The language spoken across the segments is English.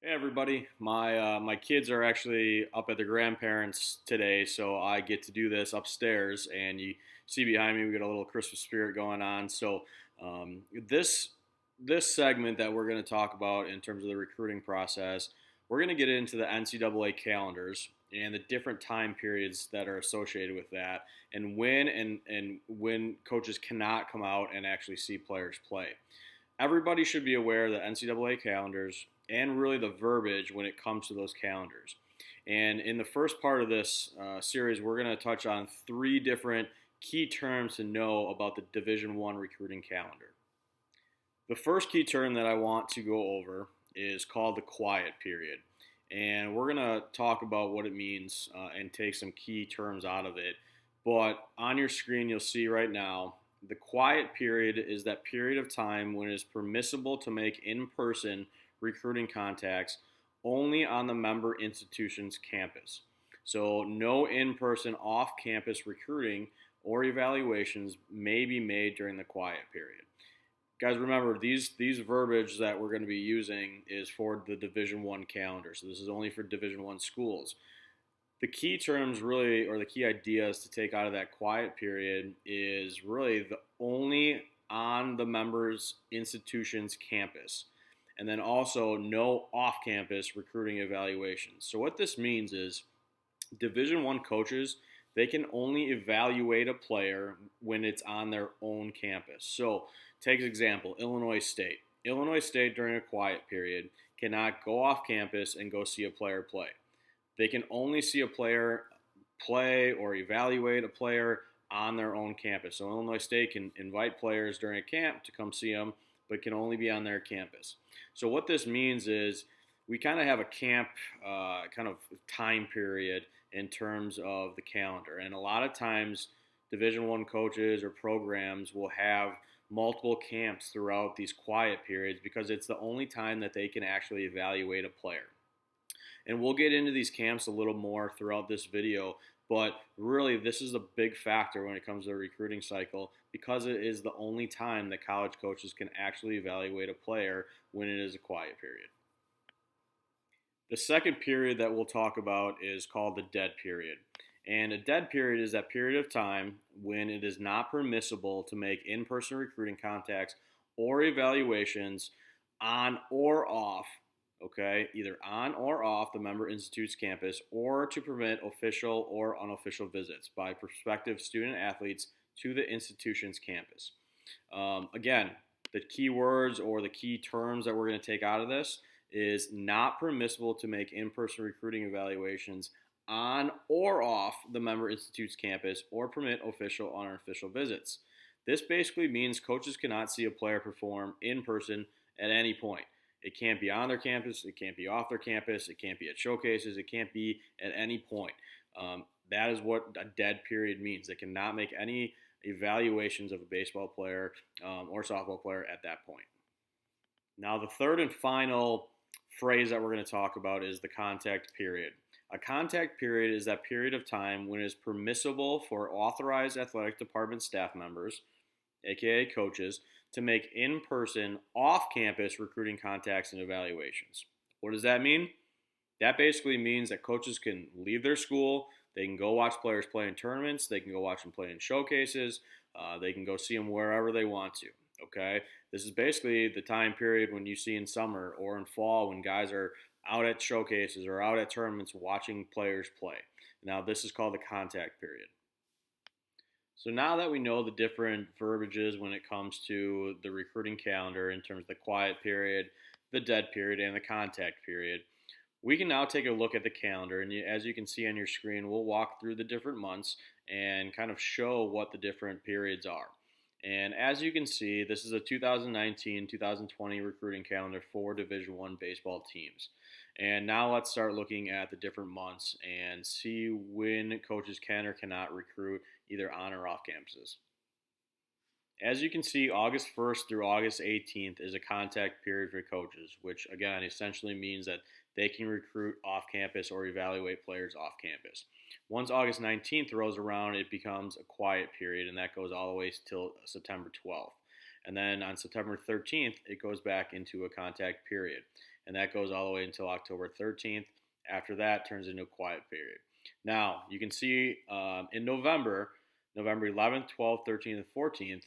Hey everybody, my kids are actually up at their grandparents today, so I get to do this upstairs. And you see behind me, we got a little Christmas spirit going on. So um, this this segment that we're going to talk about in terms of the recruiting process, we're going to get into the NCAA calendars and the different time periods that are associated with that, and when coaches cannot come out and actually see players play. Everybody should be aware of the NCAA calendars and really the verbiage when it comes to those calendars. And in the first part of this series, we're going to touch on three different key terms to know about the Division One recruiting calendar. The first key term that I want to go over is called the quiet period. And we're going to talk about what it means and take some key terms out of it. But on your screen, you'll see right now the quiet period is that period of time when it is permissible to make in person recruiting contacts only on the member institution's campus. So, no in person off campus recruiting or evaluations may be made during the quiet period. Guys, remember these verbiage that we're going to be using is for the Division One calendar. So this is only for Division One schools. The key terms really, or the key ideas to take out of that quiet period is really the only on the member's institution's campus, and then also no off-campus recruiting evaluations. So what this means is Division One coaches, they can only evaluate a player when it's on their own campus. So take an example, Illinois State. Illinois State during a quiet period cannot go off campus and go see a player play. They can only see a player play or evaluate a player on their own campus. So Illinois State can invite players during a camp to come see them, but can only be on their campus. So what this means is we kind of have a camp kind of time period in terms of the calendar. And a lot of times Division One coaches or programs will have multiple camps throughout these quiet periods because it's the only time that they can actually evaluate a player. And we'll get into these camps a little more throughout this video, but really this is a big factor when it comes to the recruiting cycle because it is the only time that college coaches can actually evaluate a player when it is a quiet period. The second period that we'll talk about is called the dead period. And a dead period is that period of time when it is not permissible to make in-person recruiting contacts or evaluations on or off, okay, either on or off the member institute's campus, or to permit official or unofficial visits by prospective student athletes to the institution's campus. Again, the key words or the key terms that we're going to take out of this is not permissible to make in-person recruiting evaluations on or off the member institute's campus or permit official or unofficial visits. This basically means coaches cannot see a player perform in person at any point. It can't be on their campus, it can't be off their campus, it can't be at showcases, it can't be at any point. That is what a dead period means. They cannot make any evaluations of a baseball player or softball player at that point. Now, the third and final phrase that we're going to talk about is the contact period. A contact period is that period of time when it is permissible for authorized athletic department staff members, aka coaches, to make in-person, off-campus recruiting contacts and evaluations. What does that mean? That basically means that coaches can leave their school, they can go watch players play in tournaments, they can go watch them play in showcases, they can go see them wherever they want to, okay? This is basically the time period when you see in summer or in fall when guys are out at showcases or out at tournaments watching players play. Now, this is called the contact period. So now that we know the different verbiages when it comes to the recruiting calendar in terms of the quiet period, the dead period, and the contact period, we can now take a look at the calendar. And as you can see on your screen, we'll walk through the different months and kind of show what the different periods are. And as you can see, this is a 2019-2020 recruiting calendar for Division I baseball teams. And now let's start looking at the different months and see when coaches can or cannot recruit either on or off campuses. As you can see, August 1st through August 18th is a contact period for coaches, which again essentially means that they can recruit off campus or evaluate players off campus. Once August 19th rolls around, it becomes a quiet period, and that goes all the way till September 12th. And then on September 13th, it goes back into a contact period. and that goes all the way until October 13th. After that, turns into a quiet period. Now, you can see in November, November 11th, 12th, 13th, and 14th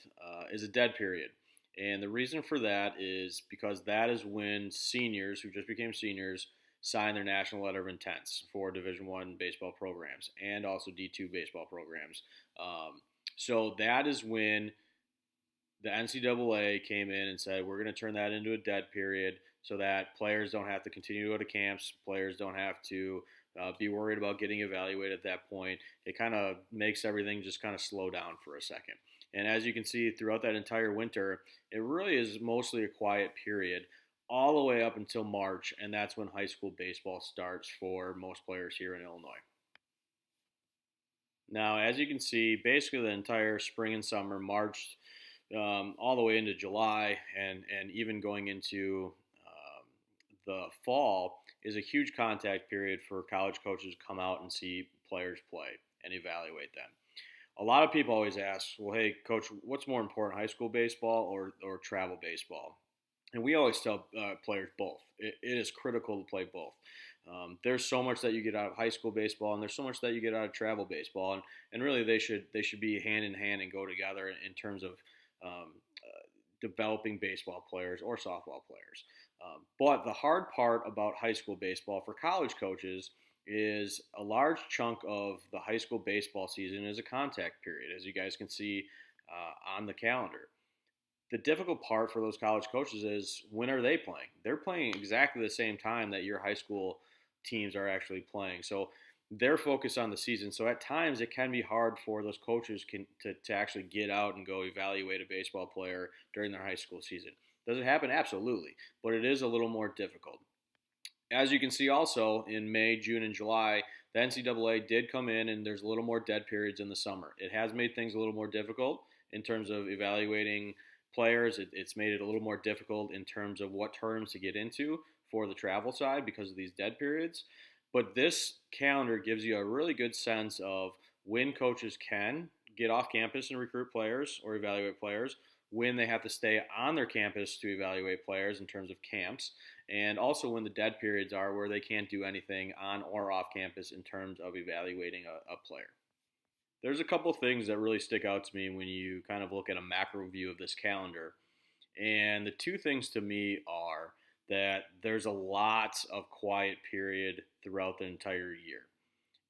is a dead period. And the reason for that is because that is when seniors who just became seniors sign their national letter of intents for Division One baseball programs and also D2 baseball programs. So that is when the NCAA came in and said, we're going to turn that into a dead period so that players don't have to continue to go to camps, players don't have to be worried about getting evaluated at that point. It kind of makes everything just kind of slow down for a second. And as you can see throughout that entire winter, it really is mostly a quiet period all the way up until March, and that's when high school baseball starts for most players here in Illinois. Now, as you can see, basically the entire spring and summer, March all the way into July, and even going into the fall, is a huge contact period for college coaches to come out and see players play and evaluate them. A lot of people always ask, well, hey, coach, what's more important, high school baseball or travel baseball? And we always tell players both. It is critical to play both. There's so much that you get out of high school baseball, and there's so much that you get out of travel baseball, and really they should be hand in hand and go together in terms of developing baseball players or softball players. But the hard part about high school baseball for college coaches is a large chunk of the high school baseball season is a contact period, as you guys can see on the calendar. The difficult part for those college coaches is when are they playing? They're playing exactly the same time that your high school teams are actually playing. So they're focused on the season. So at times it can be hard for those coaches to actually get out and go evaluate a baseball player during their high school season. Does it happen? Absolutely. But it is a little more difficult. As you can see also in May, June, and July, the NCAA did come in and there's a little more dead periods in the summer. It has made things a little more difficult in terms of evaluating players. It's made it a little more difficult in terms of what terms to get into for the travel side because of these dead periods. But this calendar gives you a really good sense of when coaches can get off campus and recruit players or evaluate players, when they have to stay on their campus to evaluate players in terms of camps, and also when the dead periods are where they can't do anything on or off campus in terms of evaluating a player. There's a couple things that really stick out to me when you kind of look at a macro view of this calendar. And the two things to me are that there's a lot of quiet period throughout the entire year.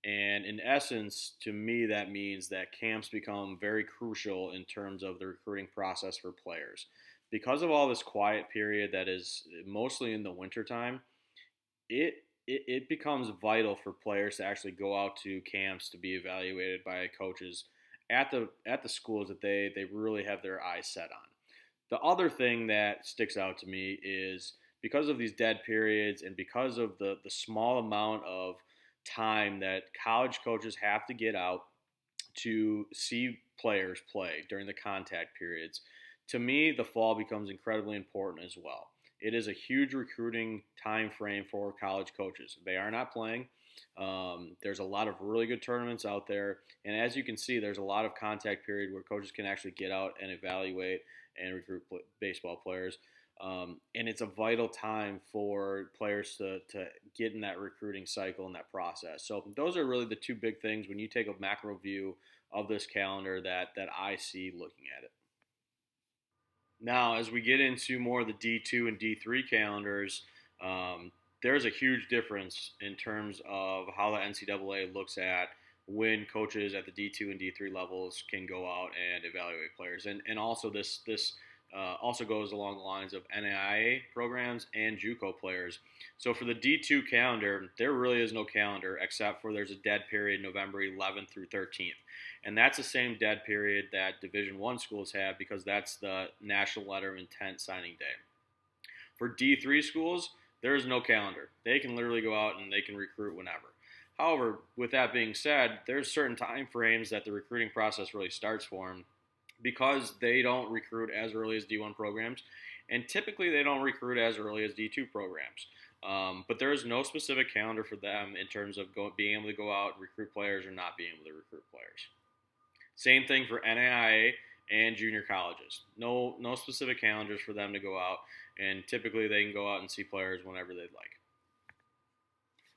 And in essence, to me, that means that camps become very crucial in terms of the recruiting process for players. Because of all this quiet period that is mostly in the wintertime, it becomes vital for players to actually go out to camps to be evaluated by coaches at the schools that they really have their eyes set on. The other thing that sticks out to me is because of these dead periods and because of the small amount of time that college coaches have to get out to see players play during the contact periods, to me, the fall becomes incredibly important as well. It is a huge recruiting time frame for college coaches. They are not playing. There's a lot of really good tournaments out there. And as you can see, there's a lot of contact period where coaches can actually get out and evaluate and recruit baseball players. And it's a vital time for players to get in that recruiting cycle and that process. So those are really the two big things when you take a macro view of this calendar that I see looking at it. Now, as we get into more of the D2 and D3 calendars, there's a huge difference in terms of how the NCAA looks at when coaches at the D2 and D3 levels can go out and evaluate players. And also this also goes along the lines of NAIA programs and JUCO players. So for the D2 calendar, there really is no calendar except for there's a dead period November 11th through 13th. And that's the same dead period that Division I schools have because that's the National Letter of Intent signing day. For D3 schools, there is no calendar. They can literally go out and they can recruit whenever. However, with that being said, there's certain time frames that the recruiting process really starts for them because they don't recruit as early as D1 programs, and typically they don't recruit as early as D2 programs. But there is no specific calendar for them in terms of being able to go out and recruit players or not being able to recruit players. Same thing for NAIA and junior colleges. No specific calendars for them to go out, and typically they can go out and see players whenever they'd like.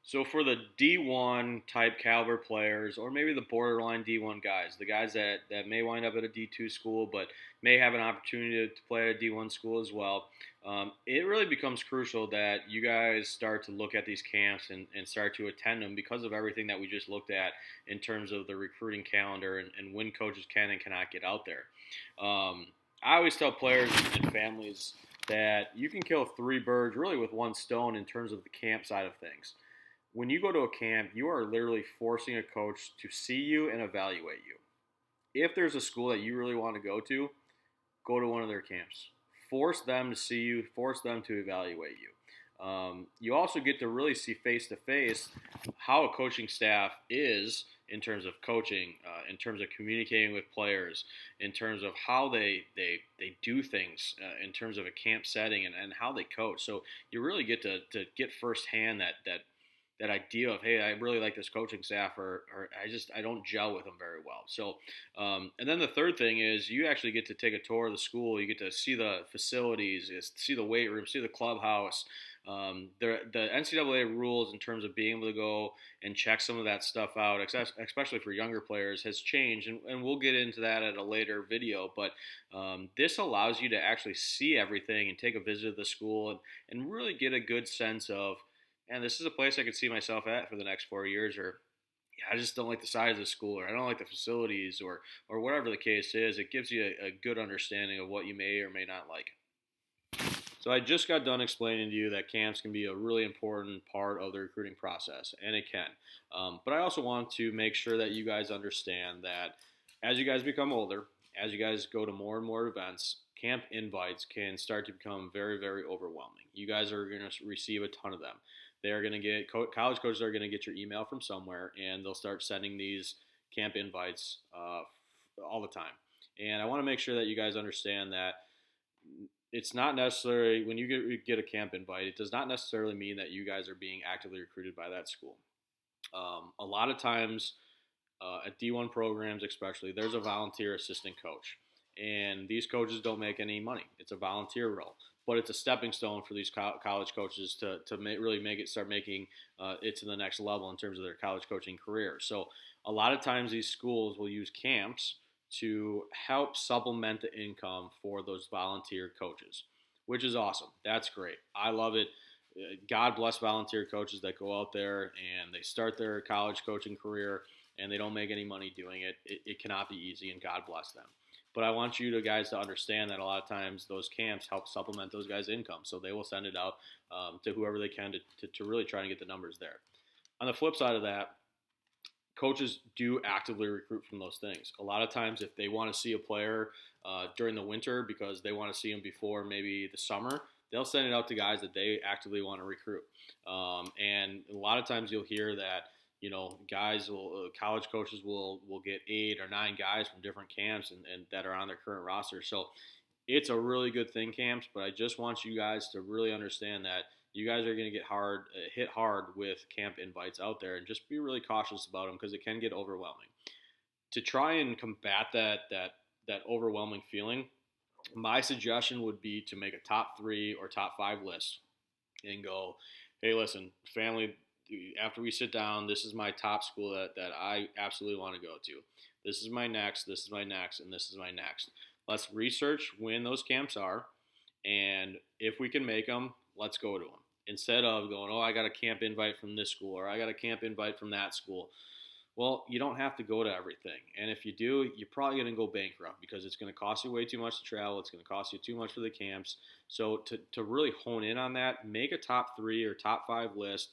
So for the D1 type caliber players, or maybe the borderline D1 guys, the guys that may wind up at a D2 school but may have an opportunity to play at a D1 school as well, it really becomes crucial that you guys start to look at these camps and start to attend them because of everything that we just looked at in terms of the recruiting calendar and when coaches can and cannot get out there. I always tell players and families that you can kill three birds really with one stone in terms of the camp side of things. When you go to a camp, you are literally forcing a coach to see you and evaluate you. If there's a school that you really want to go to one of their camps. Force them to see you, force them to evaluate you. You also get to really see face to face how a coaching staff is in terms of coaching, in terms of communicating with players, in terms of how they do things, in terms of a camp setting and how they coach. So you really get to get firsthand that idea of, hey, I really like this coaching staff, or I don't gel with them very well. So, and then the third thing is you actually get to take a tour of the school. You get to see the facilities, see the weight room, see the clubhouse. The NCAA rules in terms of being able to go and check some of that stuff out, especially for younger players, has changed, and we'll get into that at a later video. But this allows you to actually see everything and take a visit to the school and really get a good sense of, and this is a place I could see myself at for the next 4 years, or I just don't like the size of the school, or I don't like the facilities, or whatever the case is. It gives you a good understanding of what you may or may not like. So I just got done explaining to you that camps can be a really important part of the recruiting process, and it can. But I also want to make sure that you guys understand that as you guys become older, as you guys go to more and more events, camp invites can start to become very, very overwhelming. You guys are going to receive a ton of them. They are going to get college coaches are going to get your email from somewhere, and they'll start sending these camp invites all the time. And I want to make sure that you guys understand that it's not necessarily when you get a camp invite, it does not necessarily mean that you guys are being actively recruited by that school. A lot of times at D1 programs, especially, there's a volunteer assistant coach. And these coaches don't make any money. It's a volunteer role, but it's a stepping stone for these college coaches to really start making it to the next level in terms of their college coaching career. So a lot of times these schools will use camps to help supplement the income for those volunteer coaches, which is awesome. That's great. I love it. God bless volunteer coaches that go out there and they start their college coaching career and they don't make any money doing it. It cannot be easy, and God bless them. But I want you guys to understand that a lot of times those camps help supplement those guys' income. So they will send it out to whoever they can to really try and get the numbers there. On the flip side of that, coaches do actively recruit from those things. A lot of times if they want to see a player during the winter because they want to see him before maybe the summer, they'll send it out to guys that they actively want to recruit. And a lot of times you'll hear that, college coaches will get 8 or 9 guys from different camps and that are on their current roster. So it's a really good thing, camps, but I just want you guys to really understand that you guys are going to get hit hard with camp invites out there, and just be really cautious about them because it can get overwhelming. To try and combat that overwhelming feeling, my suggestion would be to make a top 3 or top 5 list and go, hey, listen, family, after we sit down, this is my top school that I absolutely want to go to. This is my next, this is my next, and this is my next. Let's research when those camps are, and if we can make them, let's go to them. Instead of going, I got a camp invite from this school, or I got a camp invite from that school. Well, you don't have to go to everything. And if you do, you're probably going to go bankrupt because it's going to cost you way too much to travel. It's going to cost you too much for the camps. So to really hone in on that, make a top 3 or top 5 list.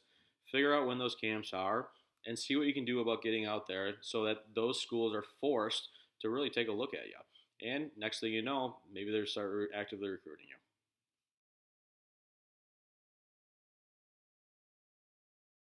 Figure out when those camps are and see what you can do about getting out there so that those schools are forced to really take a look at you. And next thing you know, maybe they'll start actively recruiting you.